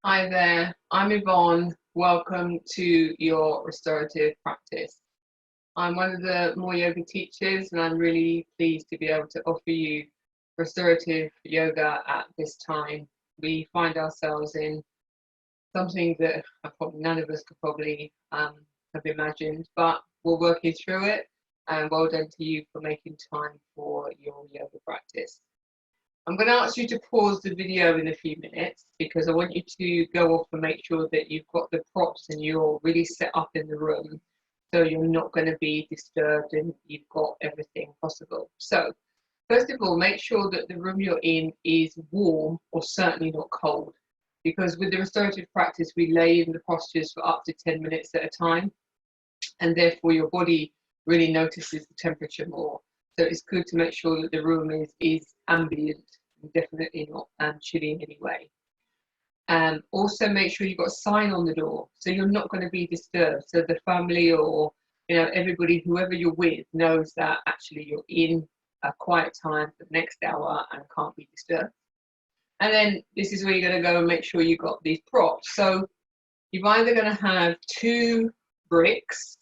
Hi there, I'm Yvonne. Welcome to your restorative practice. I'm one of the more yoga teachers and I'm really pleased to be able to offer you restorative yoga at this time. We find ourselves in something that none of us could probably have imagined, but we're working through it, and well done to you for making time for your yoga practice. I'm going to ask you to pause the video in a few minutes because I want you to go off and make sure that you've got the props and you're really set up in the room so you're not going to be disturbed and you've got everything possible. So first of all, make sure that the room you're in is warm or certainly not cold, because with the restorative practice we lay in the postures for up to 10 minutes at a time, and therefore your body really notices the temperature more. So it's good to make sure that the room is ambient, definitely not chilly in any way. Also make sure you've got a sign on the door so you're not going to be disturbed. So the family or everybody, whoever you're with, knows that actually you're in a quiet time for the next hour and can't be disturbed. And then this is where you're going to go and make sure you've got these props. So you're either going to have 2 bricks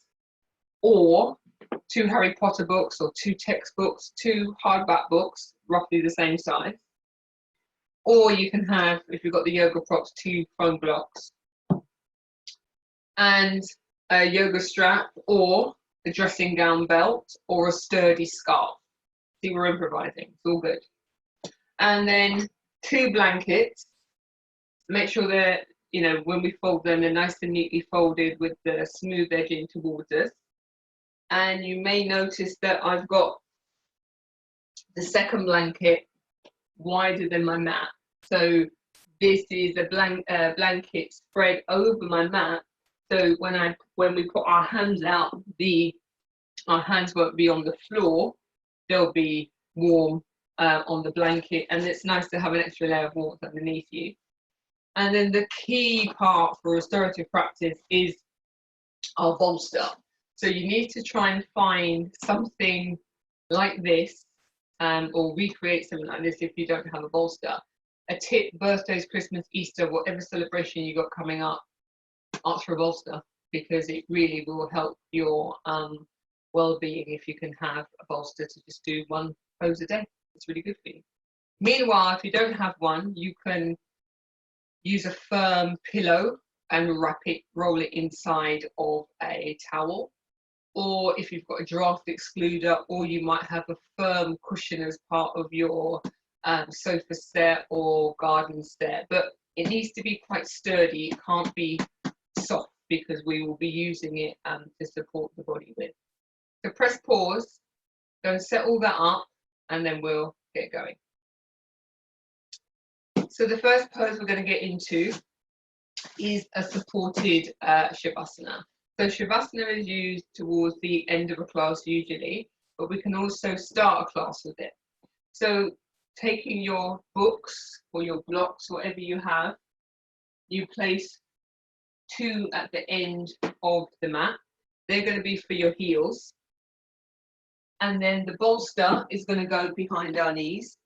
or 2 Harry Potter books or 2 textbooks, 2 hardback books, roughly the same size. Or you can have, if you've got the yoga props, 2 foam blocks and a yoga strap or a dressing gown belt or a sturdy scarf. See, we're improvising, it's all good. And then 2 blankets. Make sure they're, when we fold them, they're nice and neatly folded with the smooth edging towards us. And you may notice that I've got the second blanket wider than my mat. So this is a blanket spread over my mat. So when we put our hands out, our hands won't be on the floor. They'll be warm on the blanket, and it's nice to have an extra layer of warmth underneath you. And then the key part for restorative practice is our bolster. So you need to try and find something like this, or recreate something like this if you don't have a bolster. A tip: birthdays, Christmas, Easter, whatever celebration you got coming up, ask for a bolster, because it really will help your well-being if you can have a bolster to just do 1 pose a day. It's really good for you. Meanwhile, if you don't have one, you can use a firm pillow and roll it inside of a towel. Or if you've got a draught excluder, or you might have a firm cushion as part of your sofa set or garden set, but it needs to be quite sturdy. It can't be soft because we will be using it to support the body with. So press pause, go and set all that up, and then we'll get going. So the first pose we're going to get into is a supported Shavasana. So Shavasana is used towards the end of a class usually, but we can also start a class with it. So taking your books or your blocks, whatever you have, you place 2 at the end of the mat. They're going to be for your heels. And then the bolster is going to go behind our knees.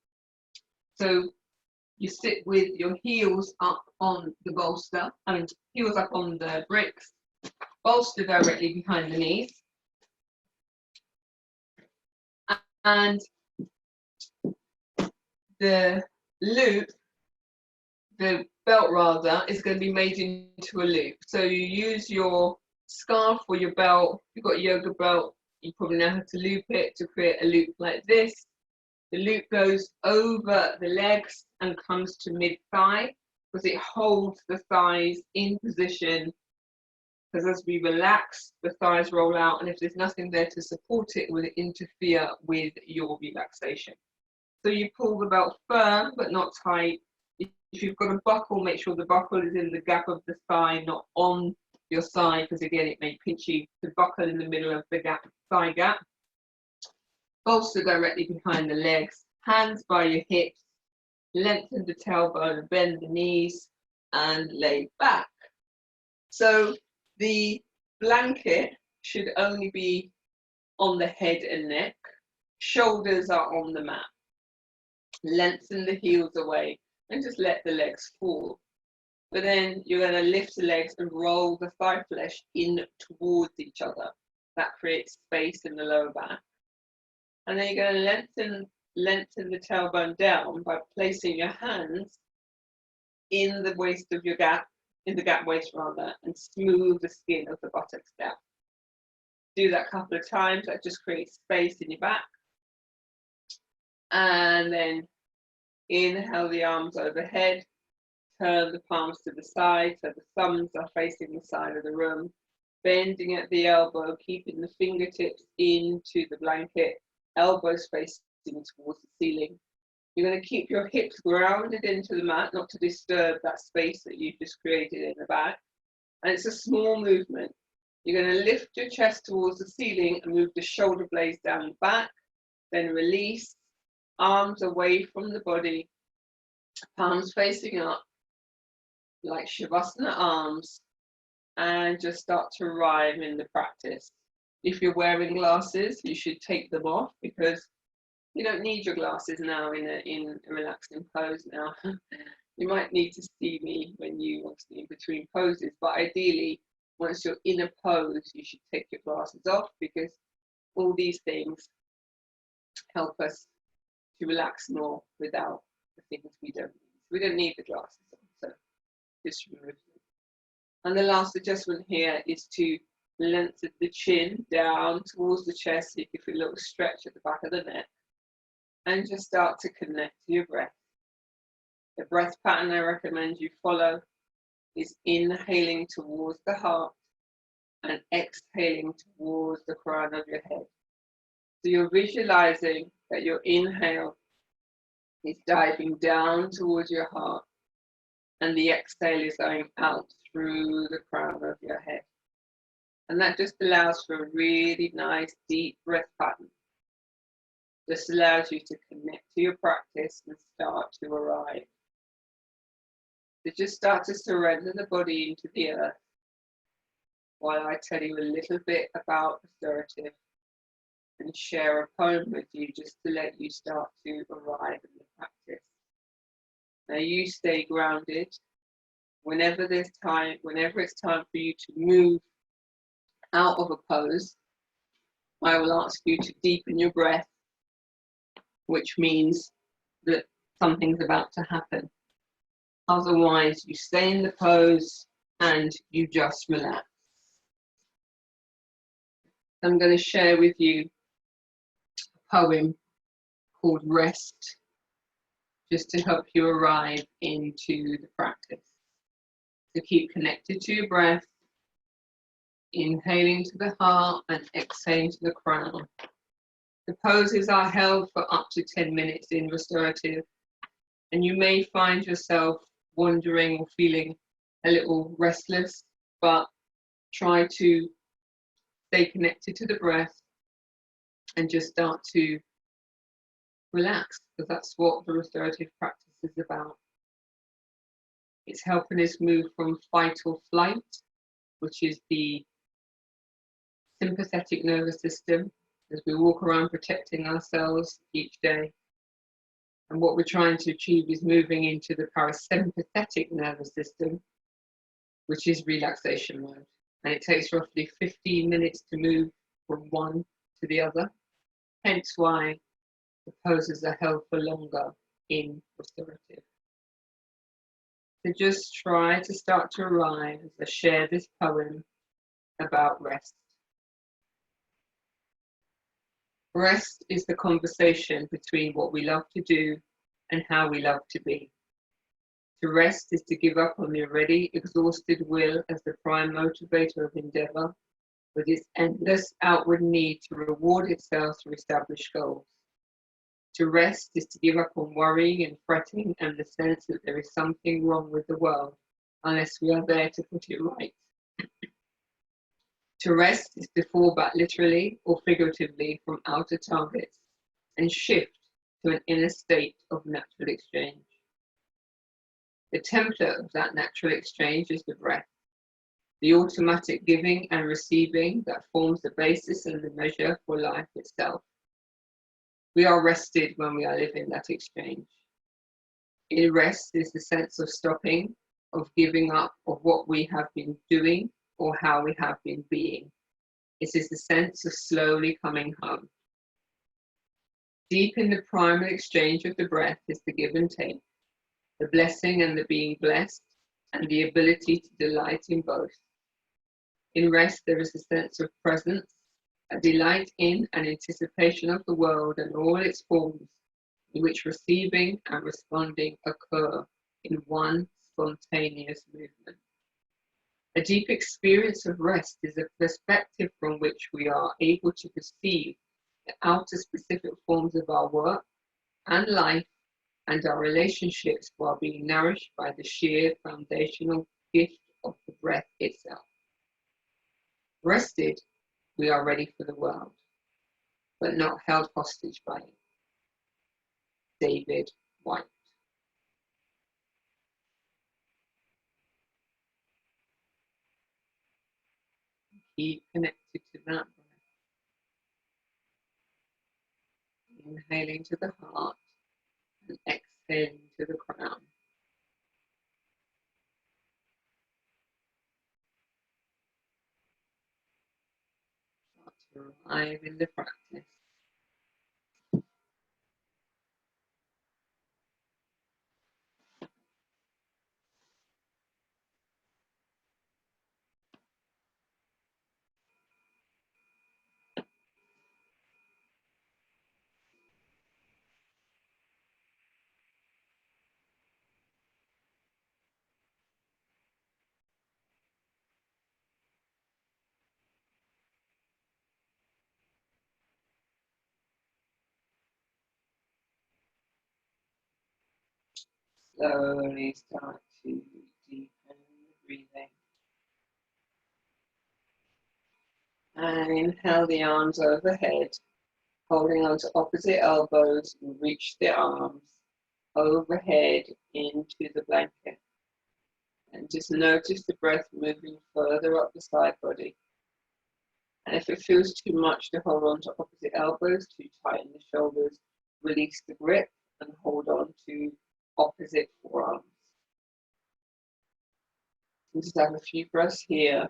So you sit with your heels up on the bolster, heels up on the bricks, bolster directly behind the knees. And the loop, the belt rather, is going to be made into a loop. So you use your scarf or your belt. If you've got a yoga belt, you probably know how to loop it to create a loop like this. The loop goes over the legs and comes to mid-thigh, because it holds the thighs in position, because as we relax, the thighs roll out, and if there's nothing there to support it, it will interfere with your relaxation. So you pull the belt firm but not tight. If you've got a buckle, make sure the buckle is in the gap of the thigh, not on your side, because again it may pinch you. To buckle in the middle of the thigh gap. Bolster directly behind the legs, hands by your hips, lengthen the tailbone, bend the knees, and lay back. So the blanket should only be on the head and neck. Shoulders are on the mat. Lengthen the heels away and just let the legs fall. But then you're going to lift the legs and roll the thigh flesh in towards each other. That creates space in the lower back. And then you're going to lengthen the tailbone down by placing your hands in the waist of your gap, in the gap waist rather, and smooth the skin of the buttocks down. Do that a couple of times. That just creates space in your back. And then inhale the arms overhead. Turn the palms to the side so the thumbs are facing the side of the room. Bending at the elbow, keeping the fingertips into the blanket, elbows facing towards the ceiling. You're going to keep your hips grounded into the mat, not to disturb that space that you've just created in the back. And it's a small movement. You're going to lift your chest towards the ceiling and move the shoulder blades down the back. Then release, arms away from the body, palms facing up, like Shavasana arms, and just start to rhyme in the practice. If you're wearing glasses, you should take them off because you don't need your glasses now in a relaxing pose now. You might need to see me when you want to be in between poses, but ideally, once you're in a pose, you should take your glasses off because all these things help us to relax more without the things we don't need. We don't need the glasses on, so just remove them. And the last adjustment here is to lengthen the chin down towards the chest so you can feel a little stretch at the back of the neck. And just start to connect to your breath. The breath pattern I recommend you follow is inhaling towards the heart and exhaling towards the crown of your head. So you're visualizing that your inhale is diving down towards your heart and the exhale is going out through the crown of your head. And that just allows for a really nice deep breath pattern. This allows you to connect to your practice and start to arrive. So just start to surrender the body into the earth while I tell you a little bit about restorative and share a poem with you just to let you start to arrive in the practice. Now you stay grounded. Whenever it's time for you to move out of a pose, I will ask you to deepen your breath, which means that something's about to happen. Otherwise, you stay in the pose and you just relax. I'm going to share with you a poem called Rest, just to help you arrive into the practice. So keep connected to your breath, inhaling to the heart and exhaling to the crown. The poses are held for up to 10 minutes in restorative, and you may find yourself wandering or feeling a little restless, but try to stay connected to the breath and just start to relax, because that's what the restorative practice is about. It's helping us move from fight or flight, which is the sympathetic nervous system, as we walk around protecting ourselves each day. And what we're trying to achieve is moving into the parasympathetic nervous system, which is relaxation mode. And it takes roughly 15 minutes to move from one to the other. Hence why the poses are held for longer in restorative. So just try to start to arrive as I share this poem about rest. Rest is the conversation between what we love to do and how we love to be. To rest is to give up on the already exhausted will as the prime motivator of endeavor, with its endless outward need to reward itself through established goals. To rest is to give up on worrying and fretting and the sense that there is something wrong with the world unless we are there to put it right. To rest is to fall back literally or figuratively from outer targets and shift to an inner state of natural exchange. The template of that natural exchange is the breath, the automatic giving and receiving that forms the basis and the measure for life itself. We are rested when we are living that exchange. In rest is the sense of stopping of giving up of what we have been doing or how we have been being. It is the sense of slowly coming home. Deep in the primal exchange of the breath is the give and take, the blessing and the being blessed, and the ability to delight in both. In rest, there is a sense of presence, a delight in and anticipation of the world and all its forms, in which receiving and responding occur in one spontaneous movement. A deep experience of rest is a perspective from which we are able to perceive the outer specific forms of our work and life and our relationships while being nourished by the sheer foundational gift of the breath itself. Rested, we are ready for the world, but not held hostage by it. David White. Keep connected to that breath. Inhaling to the heart and exhaling to the crown. Start to arrive in the practice. Slowly start to deepen the breathing. And inhale the arms overhead, holding onto opposite elbows and reach the arms overhead into the blanket. And just notice the breath moving further up the side body. And if it feels too much to hold on to opposite elbows, to tighten the shoulders, release the grip and hold on to opposite forearms. And just have a few breaths here.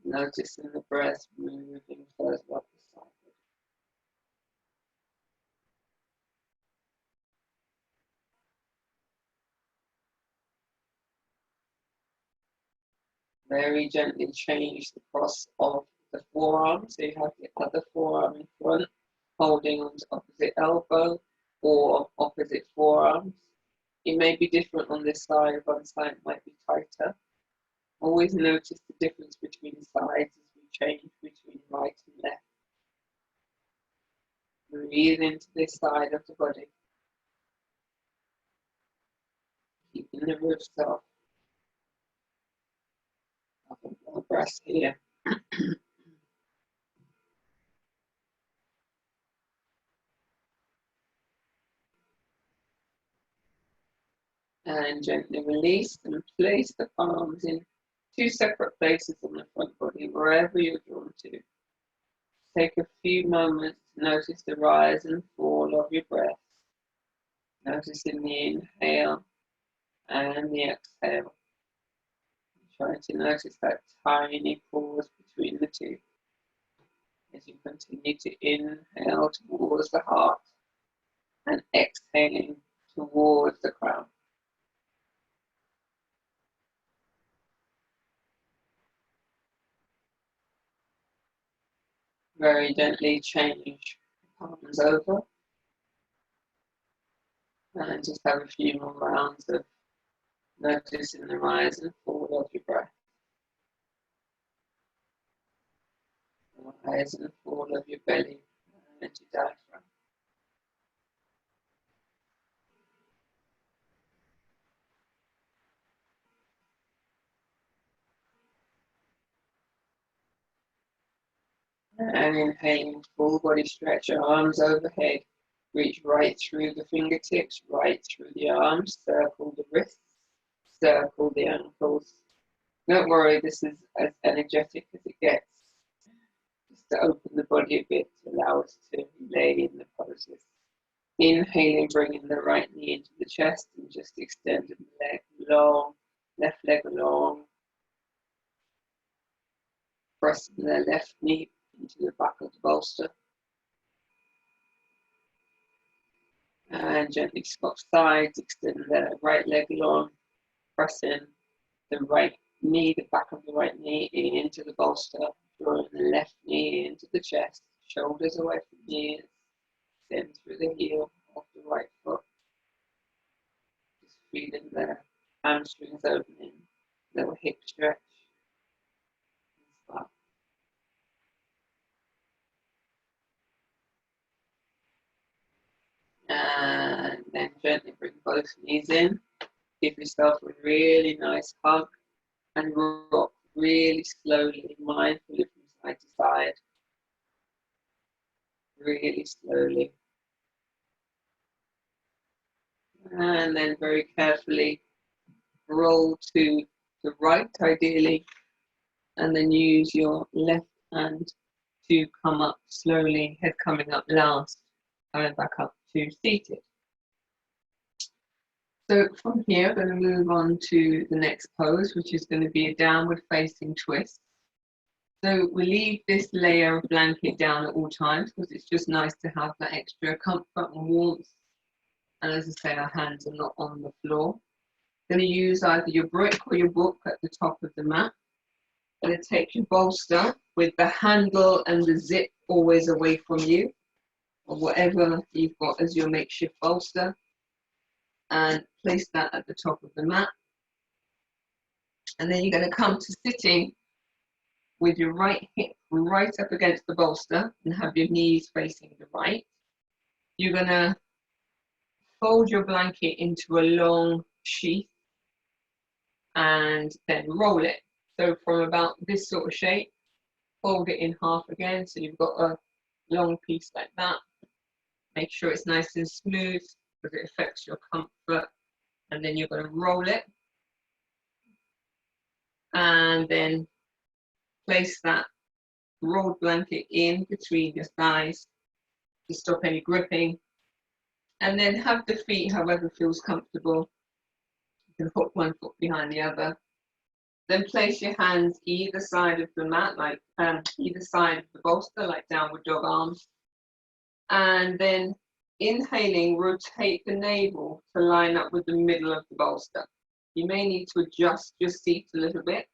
Noticing the breath moving further up the side body. Very gently change the cross of the forearm. So you have the other forearm in front, holding onto opposite elbow or opposite forearms. It may be different on this side, one side might be tighter. Always notice the difference between sides as we change between right and left. Breathe into this side of the body. Keeping the ribs soft. More breath here. And gently release and place the palms in two separate places on the front body, wherever you're drawn to. Take a few moments to notice the rise and fall of your breath. Noticing the inhale and the exhale. Try to notice that tiny pause between the two as you continue to inhale towards the heart and exhaling towards the crown. Very gently change palms over and just have a few more rounds of noticing the rise and fall of your breath. The rise and fall of your belly and your diaphragm. And inhaling, full body stretch, your arms overhead. Reach right through the fingertips, right through the arms, circle the wrists, circle the ankles. Don't worry, this is as energetic as it gets. Just to open the body a bit to allow us to lay in the poses. Inhaling, bringing the right knee into the chest and just extending the long, left leg along, pressing the left knee into the back of the bolster. And gently swap sides, extend the right leg along, pressing the right knee, the back of the right knee into the bolster, drawing the left knee into the chest, shoulders away from the ears, extend through the heel of the right foot. Just feeling the hamstrings opening, little hip stretch. And then gently bring both knees in. Give yourself a really nice hug and rock really slowly, mindfully from side to side. Really slowly. And then very carefully roll to the right, ideally, and then use your left hand to come up slowly, head coming up last, and back up to seated. So from here, I'm going to move on to the next pose, which is going to be a downward facing twist. So we leave this layer of blanket down at all times because it's just nice to have that extra comfort and warmth. And as I say, our hands are not on the floor. Going to use either your brick or your book at the top of the mat. Going to take your bolster with the handle and the zip always away from you, or whatever you've got as your makeshift bolster, and place that at the top of the mat. And then you're going to come to sitting with your right hip right up against the bolster and have your knees facing the right. You're going to fold your blanket into a long sheath and then roll it. So from about this sort of shape, fold it in half again. So you've got a long piece like that. Make sure it's nice and smooth because it affects your comfort. And then you're going to roll it. And then place that rolled blanket in between your thighs to stop any gripping. And then have the feet however feels comfortable. You can hook one foot behind the other. Then place your hands either side of the mat, like either side of the bolster, like downward dog arms. And then inhaling, rotate the navel to line up with the middle of the bolster. You may need to adjust your seat a little bit,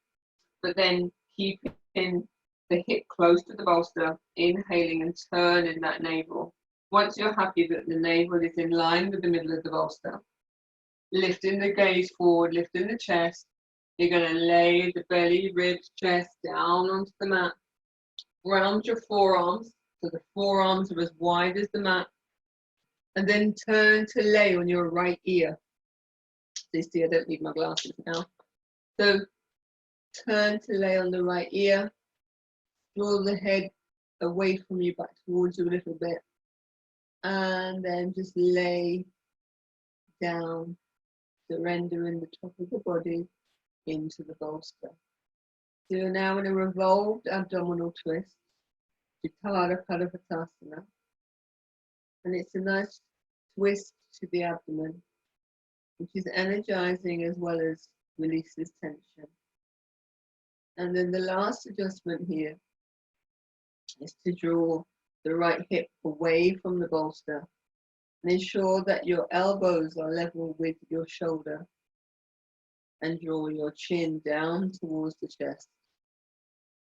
but then keeping the hip close to the bolster, inhaling and turning that navel. Once you're happy that the navel is in line with the middle of the bolster, lifting the gaze forward, lifting the chest, you're going to lay the belly, ribs, chest down onto the mat. Round your forearms, so the forearms are as wide as the mat. And then turn to lay on your right ear. So you see, I don't need my glasses now. So turn to lay on the right ear. Draw the head away from you, back towards you a little bit. And then just lay down, surrendering the top of the body into the bolster. So you're now in a revolved abdominal twist, Utthara Padavatasana. And it's a nice twist to the abdomen, which is energizing as well as releases tension. And then the last adjustment here is to draw the right hip away from the bolster and ensure that your elbows are level with your shoulder, and draw your chin down towards the chest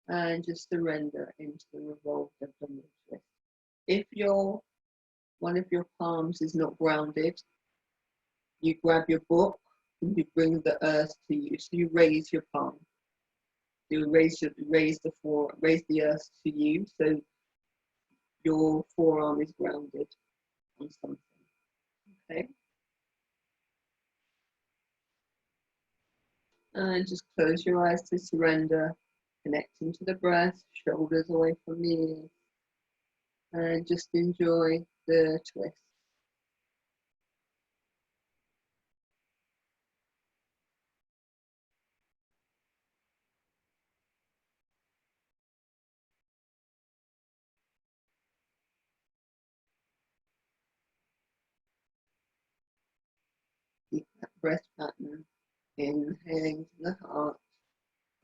and just surrender into the revolved abdominal twist. If one of your palms is not grounded, you grab your book and you bring the earth to you. So you raise your palm. You raise the earth to you, so your forearm is grounded on something. Okay. And just close your eyes to surrender, connecting to the breath, shoulders away from the ears, and just enjoy the twist. Keep that breath pattern Inhaling to the heart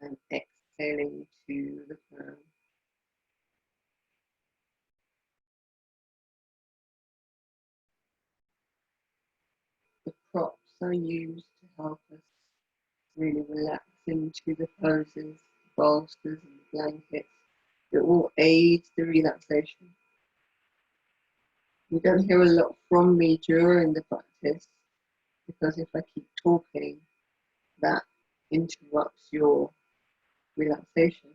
and exhaling to the crown. The props are used to help us really relax into the poses, the bolsters and the blankets. It will aid the relaxation. You don't hear a lot from me during the practice because if I keep talking, that interrupts your relaxation.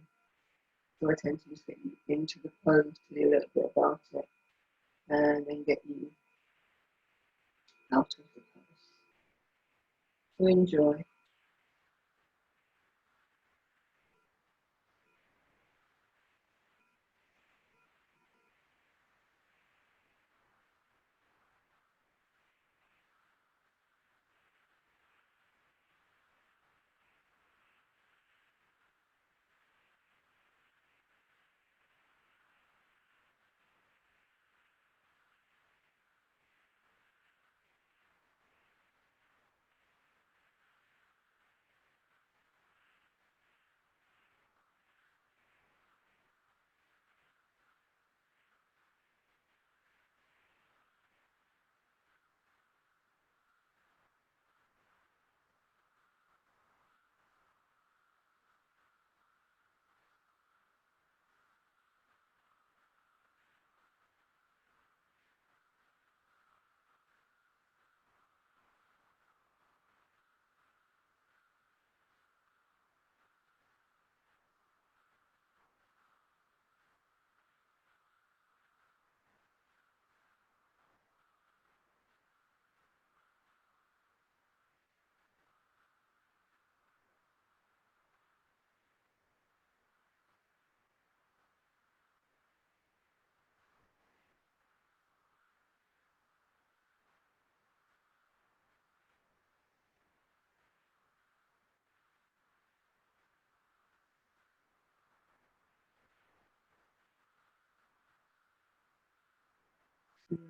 So I tend to just get you into the pose, tell you a little bit about it, and then get you out of the pose. So enjoy.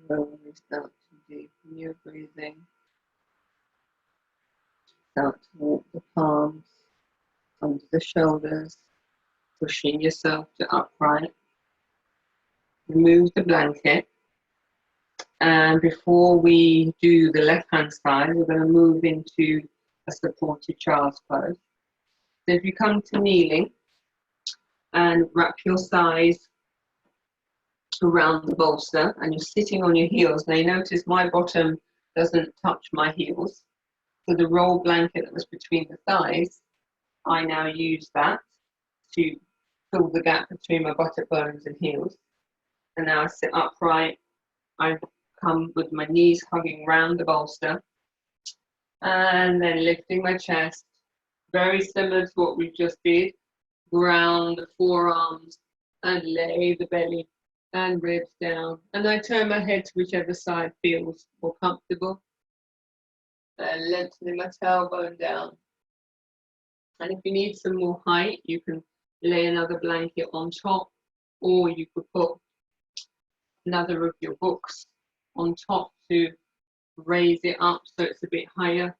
Slowly start to deepen your breathing. Start to walk the palms under the shoulders, pushing yourself to upright. Remove the blanket. And before we do the left hand side, we're going to move into a supported child's pose. So if you come to kneeling and wrap your thighs around the bolster and you're sitting on your heels. Now you notice my bottom doesn't touch my heels. So the roll blanket that was between the thighs, I now use that to fill the gap between my buttock bones and heels. And now I sit upright. I come with my knees hugging round the bolster and then lifting my chest, very similar to what we just did. Ground the forearms and lay the belly and ribs down. And I turn my head to whichever side feels more comfortable. And lengthening my tailbone down. And if you need some more height, you can lay another blanket on top, or you could put another of your books on top to raise it up so it's a bit higher.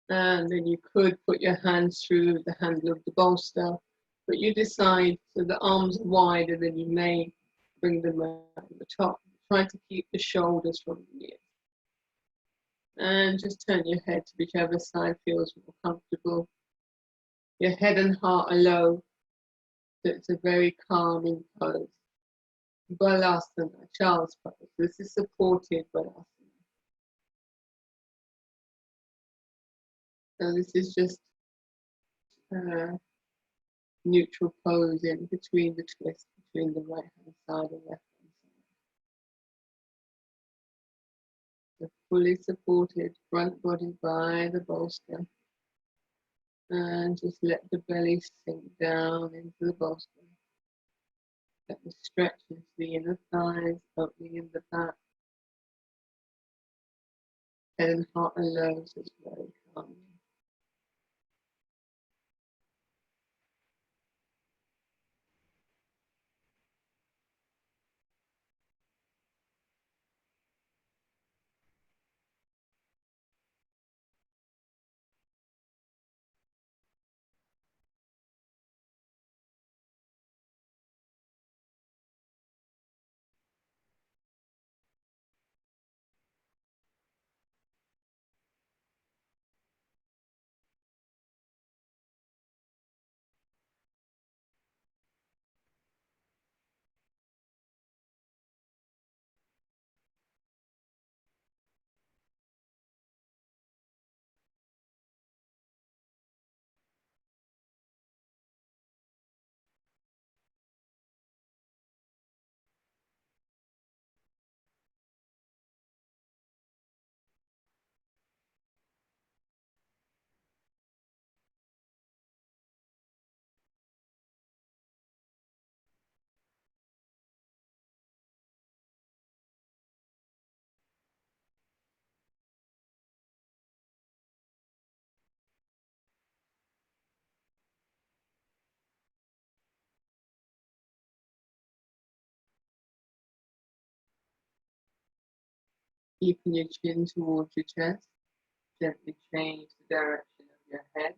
And then you could put your hands through the handle of the bolster, but you decide so the arms are wide and then you may bring them around the top. Try to keep the shoulders from the ears. And just turn your head to whichever side feels more comfortable. Your head and heart are low, so it's a very calming pose. Balasana, child's pose. This is supported Balasana. So this is just neutral pose in between the twist, between the right hand side and left hand side. So fully supported front body by the bolster. And just let the belly sink down into the bolster. Let the stretch into the inner thighs, opening in the back. Head and heart are low, so it's very calming. Keeping your chin towards your chest, gently change the direction of your head.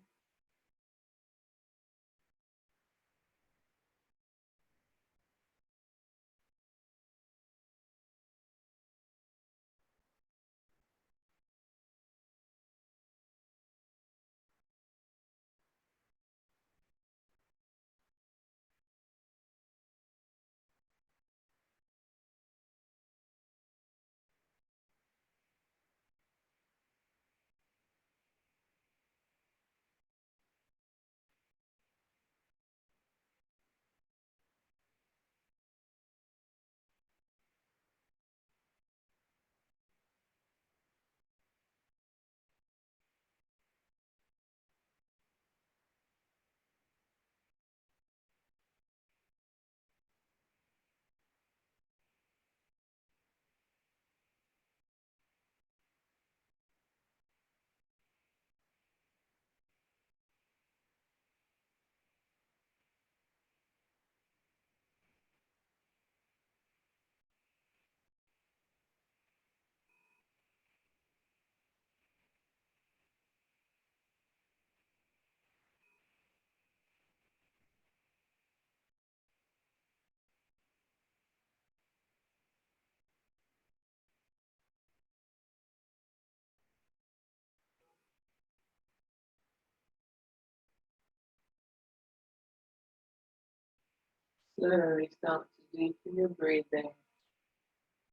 Slowly start to deepen your breathing.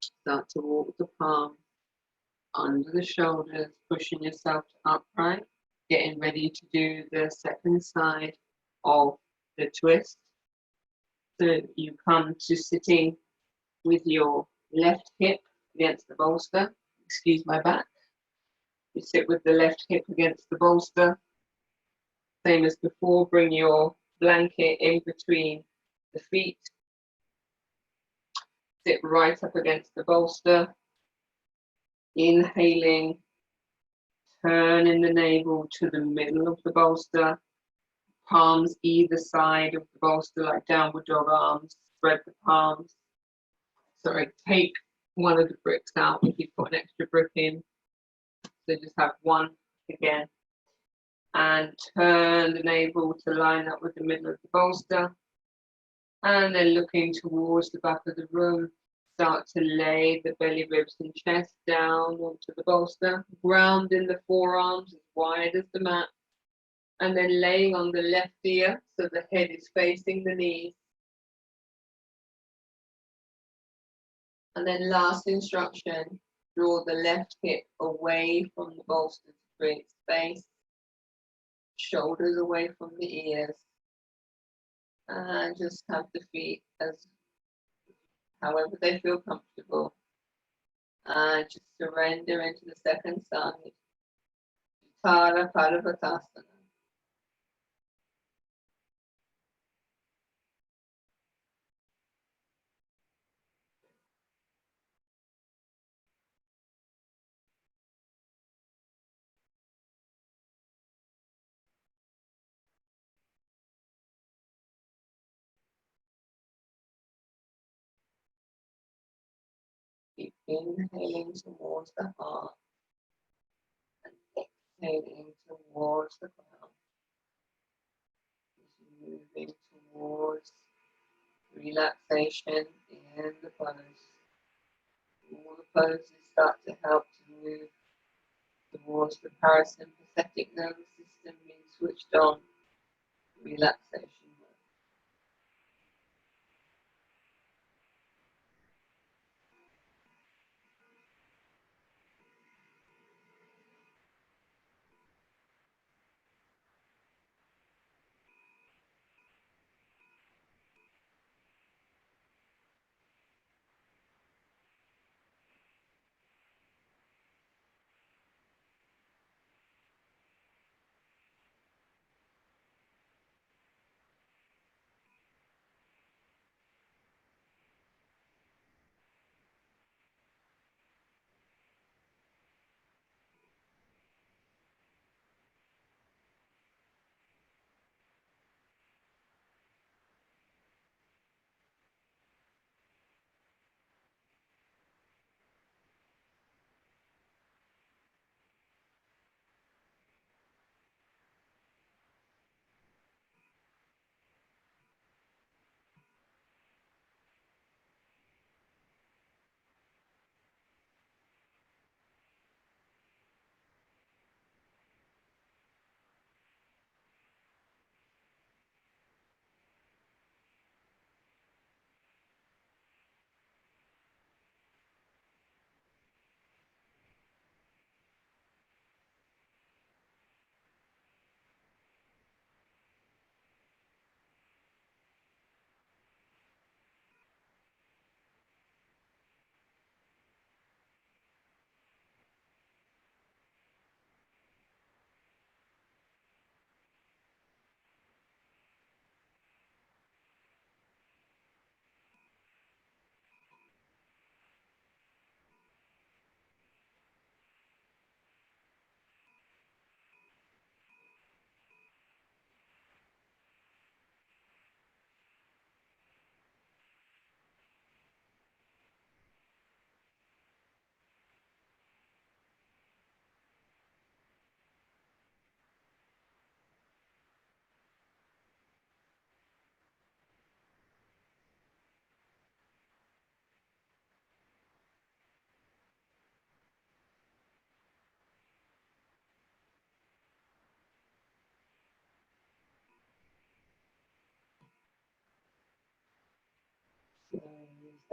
Start to walk the palm under the shoulders, pushing yourself to upright, getting ready to do the second side of the twist. So you come to sitting with your left hip against the bolster. Excuse my back. You sit with the left hip against the bolster. Same as before, bring your blanket in between the feet. Sit right up against the bolster. Inhaling, turning the navel to the middle of the bolster. Palms either side of the bolster, like downward dog arms. Spread the palms. Sorry, take one of the bricks out if you've got an extra brick in. So just have one again. And turn the navel to line up with the middle of the bolster. And then looking towards the back of the room, start to lay the belly, ribs and chest down onto the bolster, grounding the forearms as wide as the mat, and then laying on the left ear so the head is facing the knees. And then last instruction, draw the left hip away from the bolster to create space, shoulders away from the ears, and just have the feet as however they feel comfortable. And just surrender into the second side. Tara Paravatasana. Keep inhaling towards the heart and exhaling towards the ground. Just moving towards relaxation in the pose. All the poses start to help to move towards the parasympathetic nervous system being switched on, relaxation.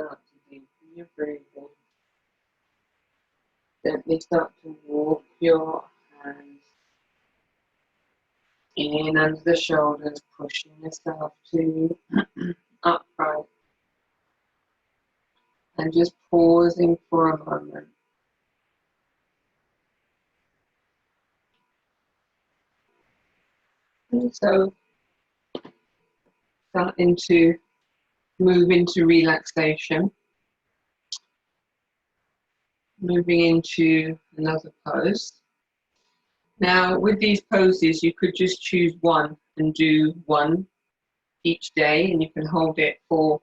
start to deepen your breathing. Gently start to walk your hands in under the shoulders, pushing yourself to upright. And just pausing for a moment. And so starting to move into relaxation. Moving into another pose. Now with these poses you could just choose one and do one each day, and you can hold it for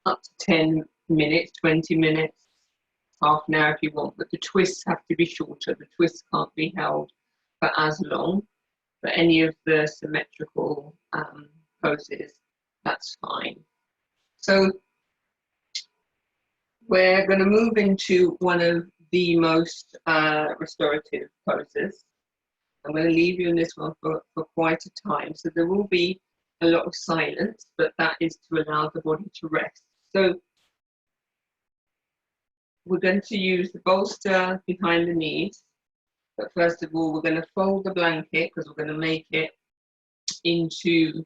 up to 10 minutes, 20 minutes, half an hour if you want, but the twists have to be shorter. The twists can't be held for as long, but any of the symmetrical poses, that's fine. So we're going to move into one of the most restorative poses. I'm going to leave you in this one for quite a time. So there will be a lot of silence, but that is to allow the body to rest. So we're going to use the bolster behind the knees. But first of all, we're going to fold the blanket because we're going to make it into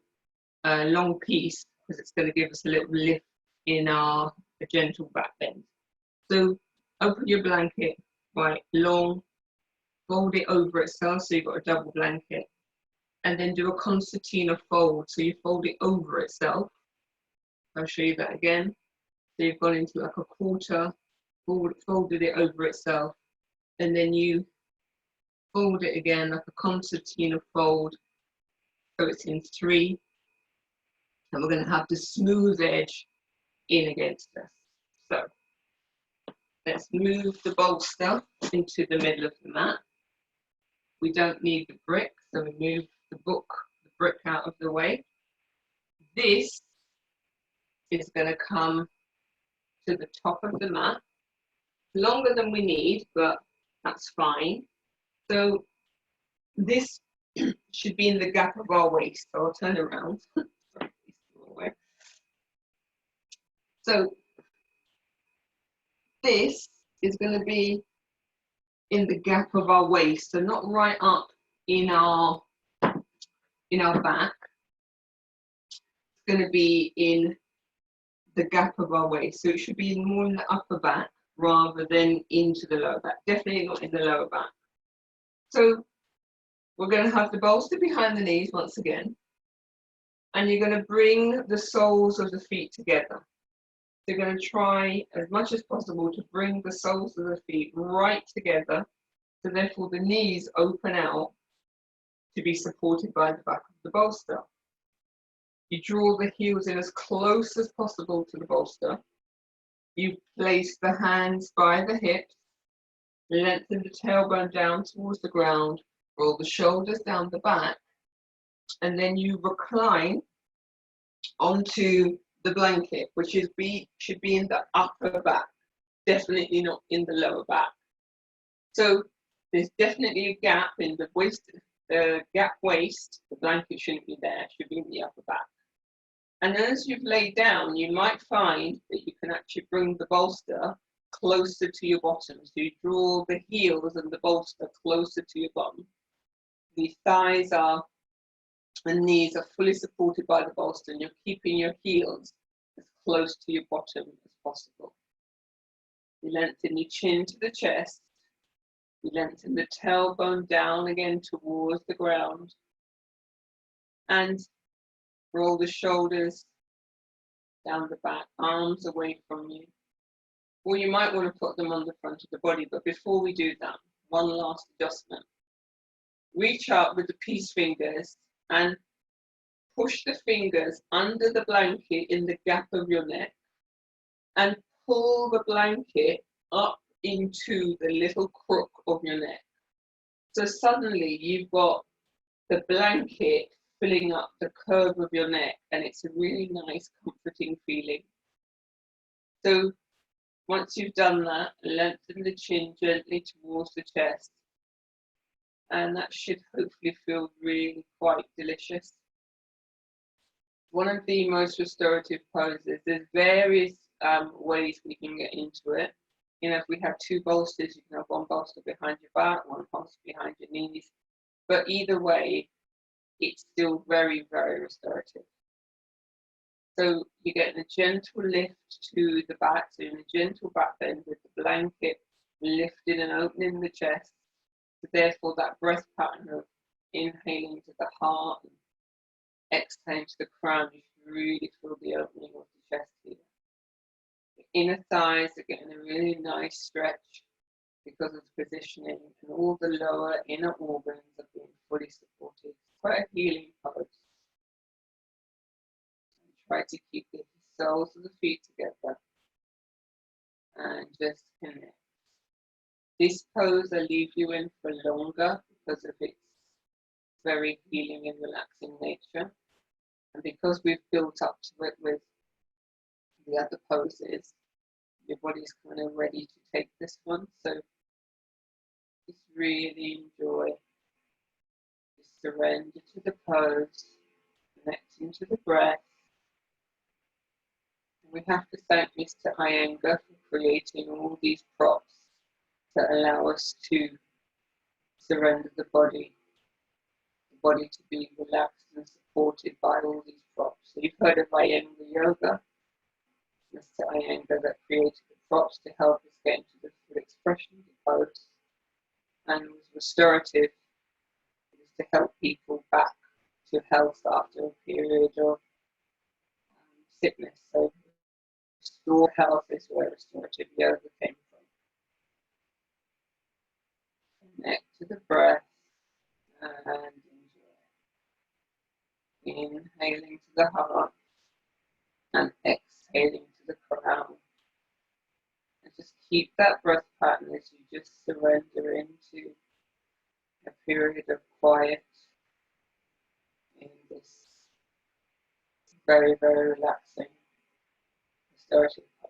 a long piece because it's going to give us a little lift in a gentle back bend. So open your blanket quite long, fold it over itself so you've got a double blanket, and then do a concertina fold. So you fold it over itself. I'll show you that again. So you've gone into like a quarter, folded it over itself, and then you fold it again like a concertina fold, so it's in three, and we're going to have the smooth edge in against us. So let's move the bolster into the middle of the mat. We don't need the brick, so we move the brick out of the way. This is going to come to the top of the mat, longer than we need, but that's fine. So this should be in the gap of our waist. So I'll turn around. So this is going to be in the gap of our waist, so not right up in our back. It's going to be in the gap of our waist, so it should be more in the upper back rather than into the lower back. Definitely not in the lower back. So we're going to have the bolster behind the knees once again, and you're going to bring the soles of the feet together. So you're going to try as much as possible to bring the soles of the feet right together, so therefore the knees open out to be supported by the back of the bolster. You draw the heels in as close as possible to the bolster. You place the hands by the hips, lengthen the tailbone down towards the ground, roll the shoulders down the back, and then you recline onto the blanket, which should be in the upper back, definitely not in the lower back. So there's definitely a gap in the waist, the gap waist. The blanket shouldn't be there, it should be in the upper back. And as you've laid down, you might find that you can actually bring the bolster closer to your bottom. So you draw the heels and the bolster closer to your bottom. The thighs and knees are fully supported by the bolster, and you're keeping your heels as close to your bottom as possible. You lengthen your chin to the chest. You lengthen the tailbone down again towards the ground. And roll the shoulders down the back, arms away from you. Or you might want to put them on the front of the body, but before we do that, one last adjustment. Reach out with the peace fingers and push the fingers under the blanket in the gap of your neck and pull the blanket up into the little crook of your neck. So suddenly you've got the blanket filling up the curve of your neck, and it's a really nice, comforting feeling. So once you've done that, lengthen the chin gently towards the chest, and that should hopefully feel really quite delicious. One of the most restorative poses. There's various ways we can get into it. You know, if we have two bolsters, you can have one bolster behind your back, one bolster behind your knees. But either way, it's still very, very restorative. So you're getting a gentle lift to the back, so in a gentle back bend with the blanket lifted and opening the chest. So therefore, that breath pattern of inhaling to the heart and exhaling to the crown, you should really feel the opening of the chest here. The inner thighs are getting a really nice stretch because of the positioning, and all the lower inner organs are being fully supported. It's quite a healing pose. And try to keep the soles of the feet together and just connect. This pose I leave you in for longer because of its very healing and relaxing nature. And because we've built up to it with the other poses, your body's kind of ready to take this one. So just really enjoy, just surrender to the pose, connecting to the breath. And we have to thank Mr. Iyengar for creating all these props that allow us to surrender the body to be relaxed and supported by all these props. So you've heard of Iyengar Yoga, Mr. Iyengar that created the props to help us get into the full expression of the pose. And was restorative, is to help people back to health after a period of sickness. So restore health is where restorative yoga came from. Connect to the breath and enjoy. Inhaling to the heart and exhaling to the crown. And just keep that breath pattern as you just surrender into a period of quiet in this very, very relaxing restorative pose.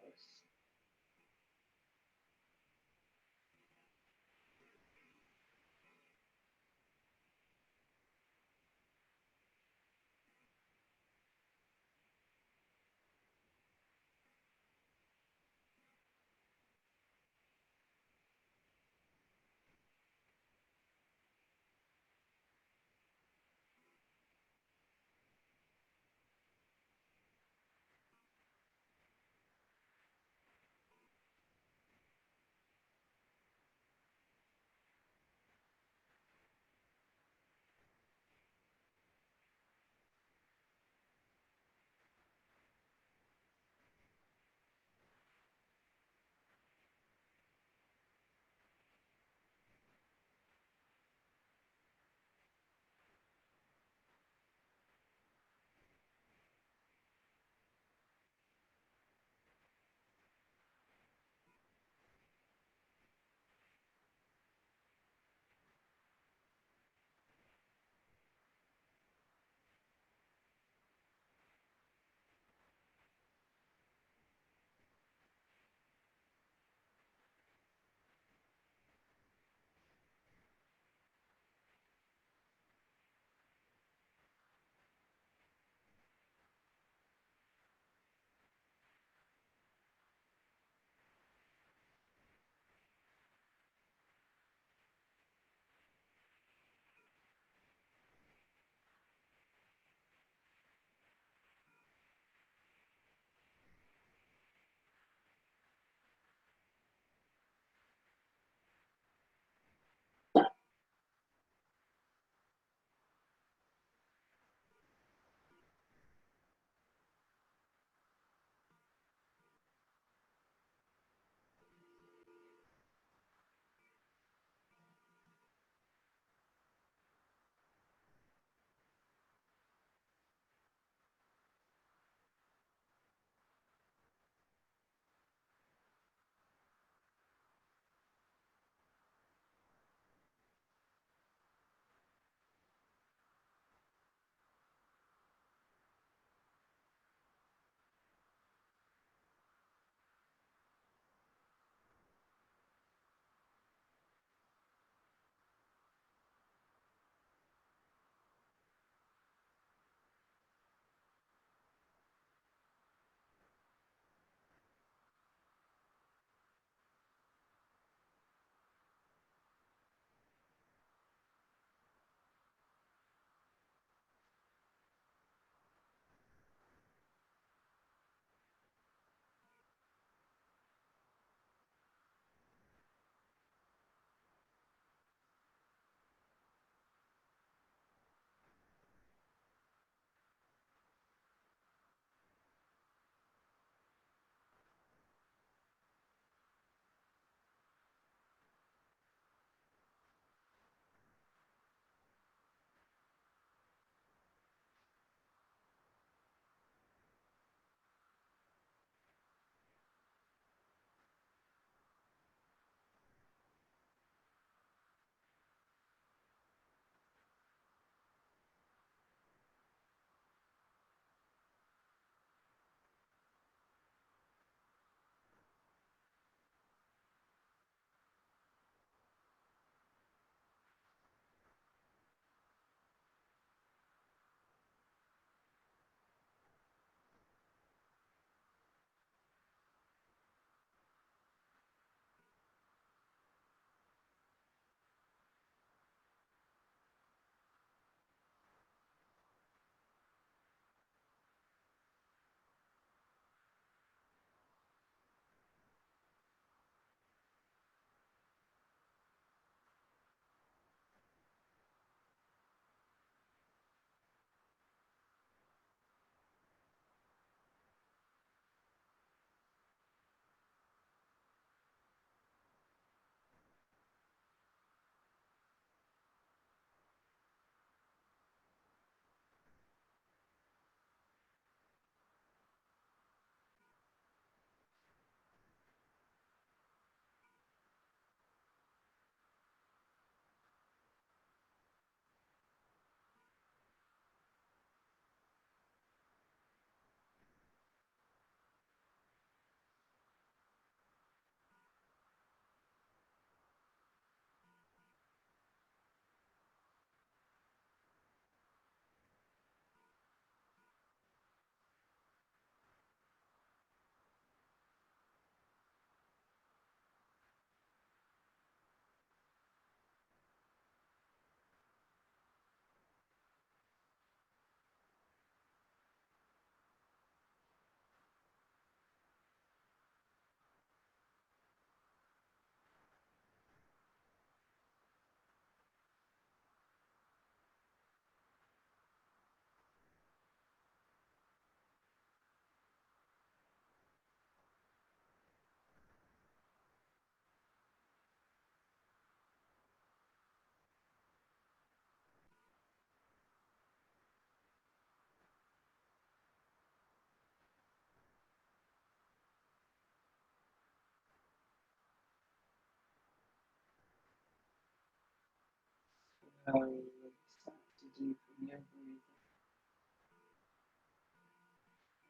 Slowly start to deepen your breathing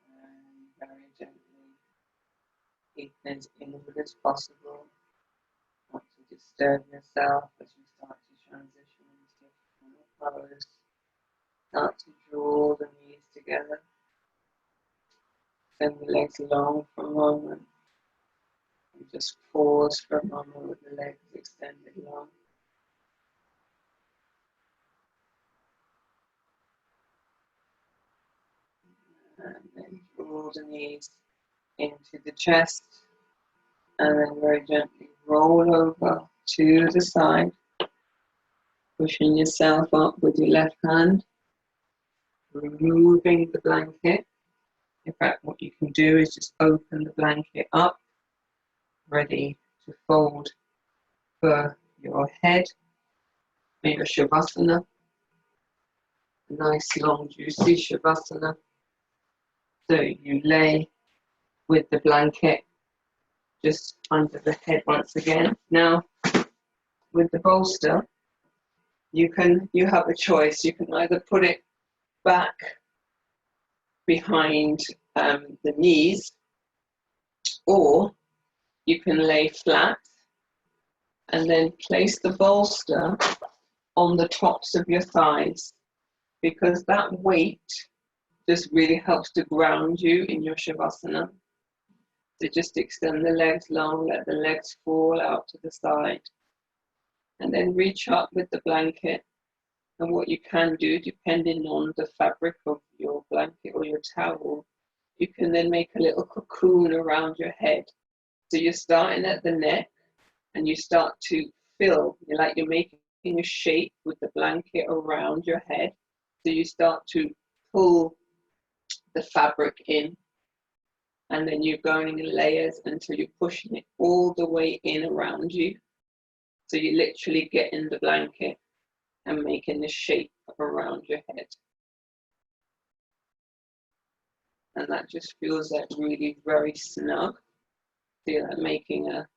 and very gently keep as inward as possible. Not to disturb yourself as you start to transition into your final pose. Start to draw the knees together. Send the legs long for a moment. And just pause for a moment with the legs extended long. And then draw the knees into the chest. And then very gently roll over to the side. Pushing yourself up with your left hand. Removing the blanket. In fact, what you can do is just open the blanket up. Ready to fold for your head. Make a Shavasana. A nice long juicy Shavasana. So you lay with the blanket just under the head once again. Now with the bolster, you have a choice. You can either put it back behind the knees, or you can lay flat and then place the bolster on the tops of your thighs, because that weight just really helps to ground you in your Shavasana. So just extend the legs long, let the legs fall out to the side, and then reach up with the blanket. And what you can do, depending on the fabric of your blanket or your towel, you can then make a little cocoon around your head. So you're starting at the neck and you start to fill, you're making a shape with the blanket around your head. So you start to pull the fabric in, and then you're going in layers until you're pushing it all the way in around you. So you literally get in the blanket and making the shape around your head. And that just feels like really very snug. Feel like making a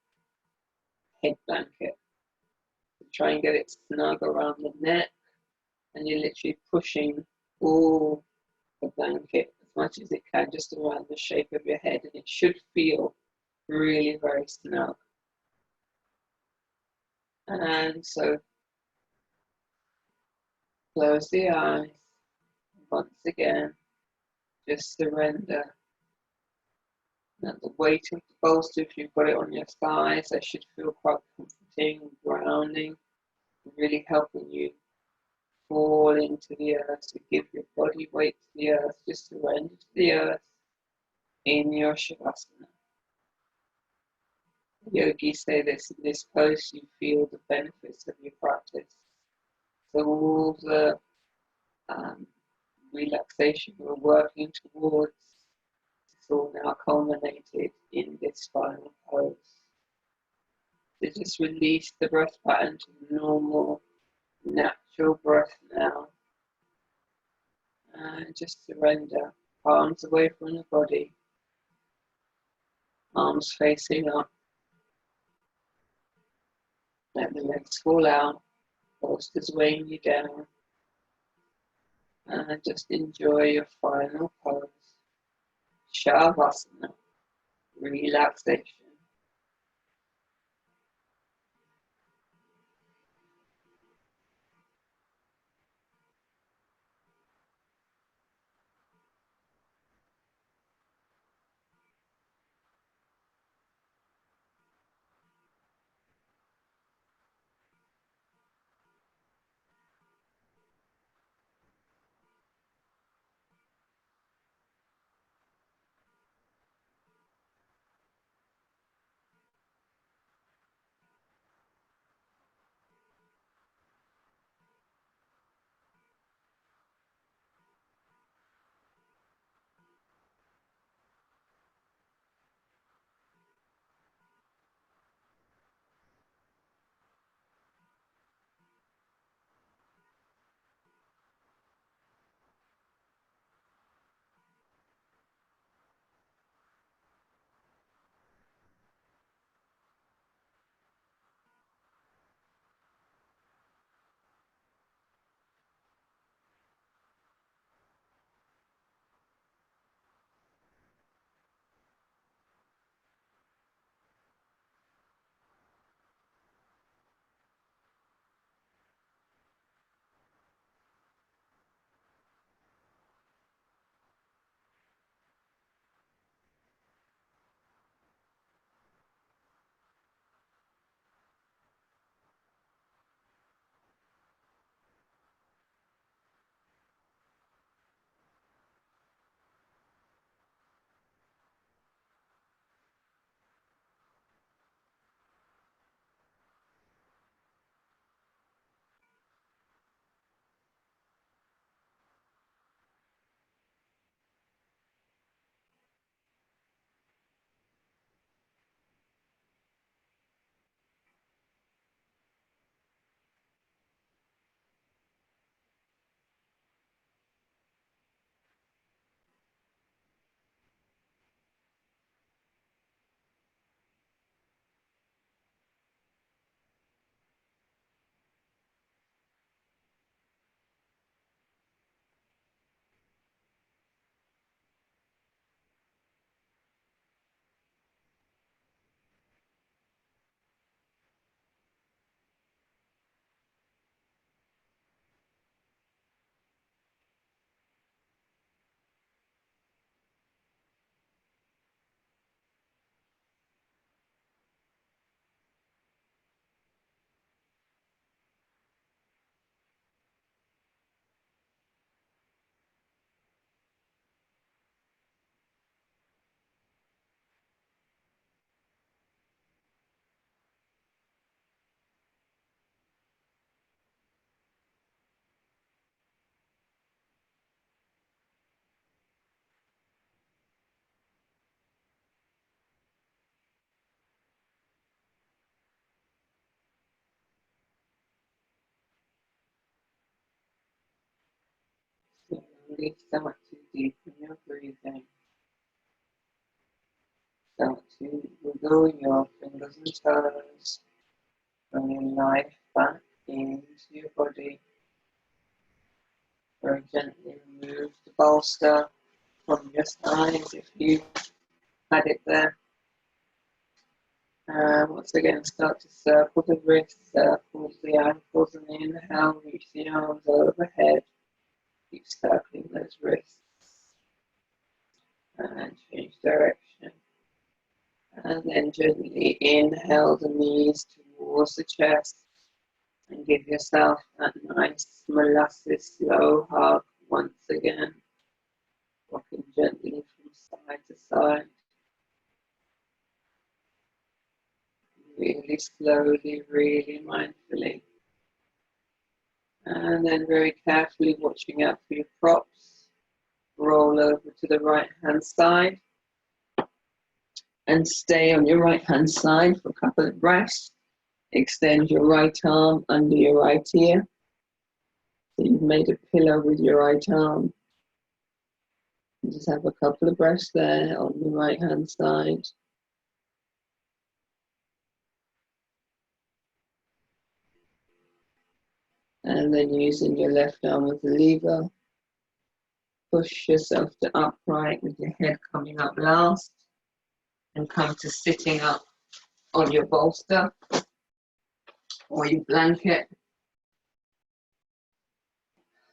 head blanket. Try and get it snug around the neck, and you're literally pushing all the blanket as much as it can just around the shape of your head, and it should feel really very snug. And so close the eyes once again, just surrender. Now the weight of the bolster, if you've got it on your thighs, that should feel quite comforting, grounding, really helping you fall into the earth, to give your body weight to the earth. Just surrender to the earth in your Shavasana. Yogis say this: in this pose you feel the benefits of your practice. So all the relaxation we're working towards, it's all now culminated in this final pose. So just release the breath pattern to normal, natural breath now. And just surrender. Palms away from the body. Arms facing up. Let the legs fall out. Bolsters weighing you down. And just enjoy your final pose. Shavasana. Relaxation. Breathe, start to deepen your breathing. Start to wiggle your fingers and toes, bringing life back into your body. Very gently remove the bolster from your side if you had it there. Once again, start to circle the wrists, circles the ankles, and inhale, reach the arms overhead. Keep circling those wrists. And change direction. And then gently inhale the knees towards the chest. And give yourself that nice molasses slow hug once again. Rocking gently from side to side. Really slowly, really mindfully. And then very carefully watching out for your props. Roll over to the right hand side. And stay on your right hand side for a couple of breaths. Extend your right arm under your right ear. So you've made a pillow with your right arm. And just have a couple of breaths there on the right hand side. And then using your left arm as a lever, push yourself to upright with your head coming up last. And come to sitting up on your bolster or your blanket.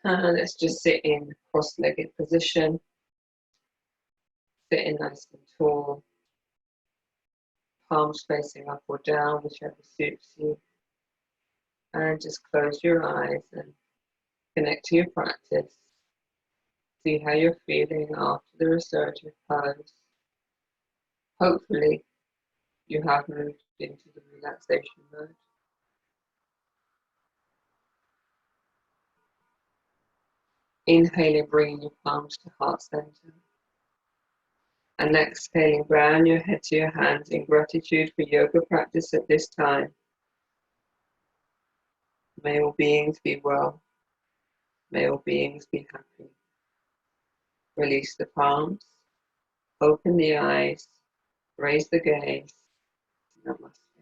Let's just sit in cross-legged position. Sitting nice and tall. Palms facing up or down, whichever suits you. And just close your eyes and connect to your practice. See how you're feeling after the restorative pose. Hopefully, you have moved into the relaxation mode. Inhaling, bringing your palms to heart center. And exhaling, bowing your head to your hands in gratitude for yoga practice at this time. May all beings be well. May all beings be happy. Release the palms. Open the eyes. Raise the gaze. Namaste.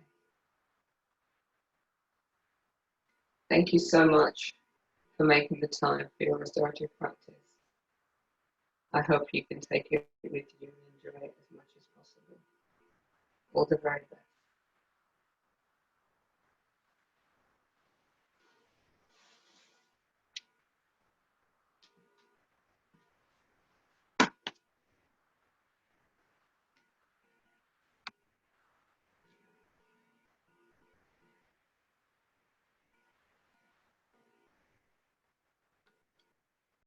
Thank you so much for making the time for your restorative practice. I hope you can take it with you and enjoy it as much as possible. All the very best.